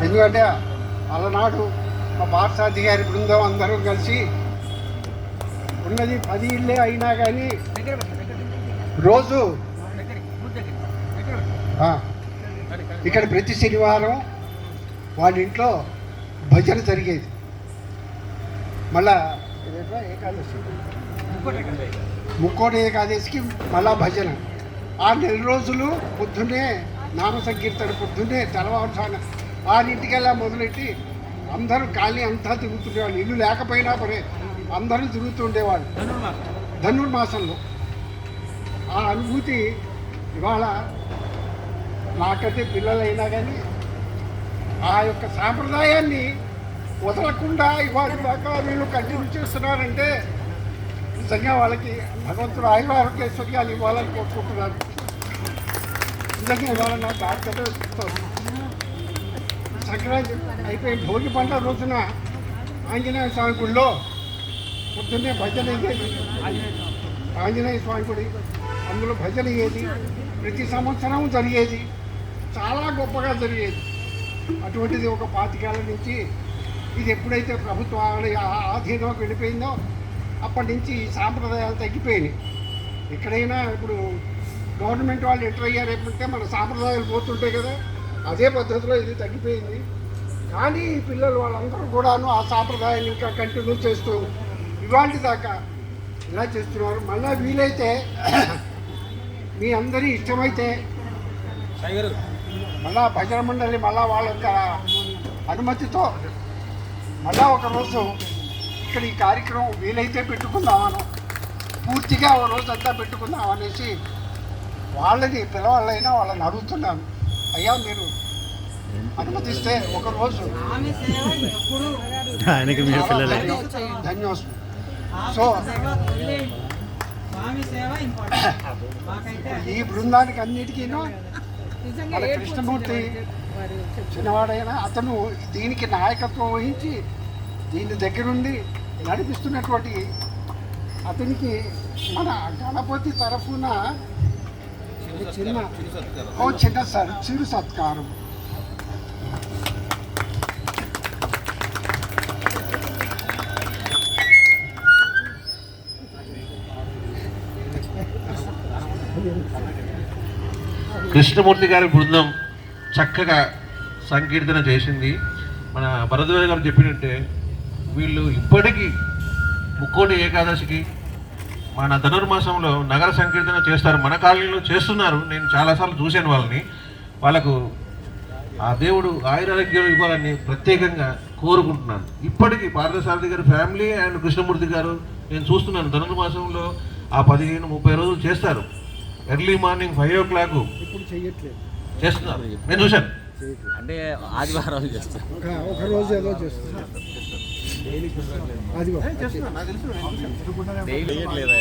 ఎందుకంటే అలనాడు మా పాఠశాల గారి బృందం అందరూ కలిసి ఉన్నది 10 ఇళ్ళే అయినా కానీ రోజు ఇక్కడ ప్రతి శనివారం వాళ్ళ ఇంట్లో భజన జరిగేది. మళ్ళా ఏకాదశి ముక్కోటి ఏకాదశికి మళ్ళా భజన. ఆ 4 రోజులు పొద్దున్నే నామ సంకీర్తన, పొద్దున్నే తెల్లవారుజామున 6 మొదలెట్టి అందరూ కాలనీ అంతా తిరుగుతుండేవాళ్ళు. ఇల్లు లేకపోయినా పరే అందరూ తిరుగుతుండేవాళ్ళు ధనుర్మాసంలో. ఆ అనుభూతి ఇవాళ నాకైతే పిల్లలైనా కానీ ఆ యొక్క సాంప్రదాయాన్ని వదలకుండా ఇవాళ దాకా వీళ్ళు కంటిన్యూ చేస్తున్నారంటే నిజంగా వాళ్ళకి భగవంతుడు ఆయురారోగ్యేశ్వర్యాలు ఇవ్వాలని కోరుకుంటున్నాను. నిజంగా ఇవాళ నా బాధ్యత సంక్రాంతి అయిపోయి భోగి పండుగ రోజున ఆంజనేయ స్వామి గుడిలో పొద్దున్నే భజన అయ్యేది. ఆంజనేయ స్వామి గుడి అందులో భజన అయ్యేది. ప్రతి సంవత్సరం జరిగేది. చాలా గొప్పగా జరిగేది. అటువంటిది ఒక 25 ఏళ్ళ నుంచి ఇది ఎప్పుడైతే ప్రభుత్వ ఆధీనంలోకి వెళ్ళిపోయిందో అప్పటి నుంచి ఈ సాంప్రదాయాలు తగ్గిపోయినాయి. ఎక్కడైనా ఇప్పుడు గవర్నమెంట్ వాళ్ళు ఎంటర్ అయ్యారు ఎప్పుడంటే మన సాంప్రదాయాలు పోతుంటాయి కదా, అదే పద్ధతిలో ఇది తగ్గిపోయింది. కానీ ఈ పిల్లలు వాళ్ళందరూ కూడాను ఆ సాంప్రదాయాన్ని ఇంకా కంటిన్యూ చేస్తూ ఇవాళ దాకా ఇలా చేస్తున్నారు. మళ్ళీ వీలైతే మీ అందరి ఇష్టమైతే మళ్ళా భజన మండలి మళ్ళా వాళ్ళ అనుమతితో మళ్ళా ఒకరోజు ఇక్కడ ఈ కార్యక్రమం వీలైతే పెట్టుకుందామని, పూర్తిగా ఓ రోజంతా పెట్టుకుందాం అనేసి వాళ్ళని పిల్లవాళ్ళైనా వాళ్ళని అడుగుతున్నాను. అయ్యా మీరు అనుమతిస్తే ఒకరోజు ధన్యవాదాలు. సో ఈ బృందానికి అన్నిటికీ మన కృష్ణమూర్తి చిన్నవాడైనా అతను దీనికి నాయకత్వం వహించి దీని దగ్గరుండి నడిపిస్తున్నటువంటి అతనికి మన గణపతి తరఫున చిన్న చిరు సత్కారం. కృష్ణమూర్తి గారి బృందం చక్కగా సంకీర్తన చేసింది. మన భరద్వాజ గారు చెప్పినట్టే వీళ్ళు ఇప్పటికీ ముక్కోటి ఏకాదశికి మన ధనుర్మాసంలో నగర సంకీర్తన చేస్తారు. మన కాలనీలో చేస్తున్నారు. నేను చాలాసార్లు చూశాను వాళ్ళని. వాళ్ళకు ఆ దేవుడు ఆయురారోగ్యం ఇవ్వాలని ప్రత్యేకంగా కోరుకుంటున్నాను. ఇప్పటికీ పార్థసారథి గారి ఫ్యామిలీ అండ్ కృష్ణమూర్తి గారు నేను చూస్తున్నాను. ధనుర్మాసంలో ఆ 15-30 రోజులు చేస్తారు. ఎర్లీ మార్నింగ్ 5 o'clock ఇప్పుడు చేయట్లేదు చేస్తున్నారు. నేను చూశాను. అంటే ఆదివారం చేస్తారు, ఒక రోజు ఏదో చేస్తున్నారు. డైలీ చేయట్లేదా?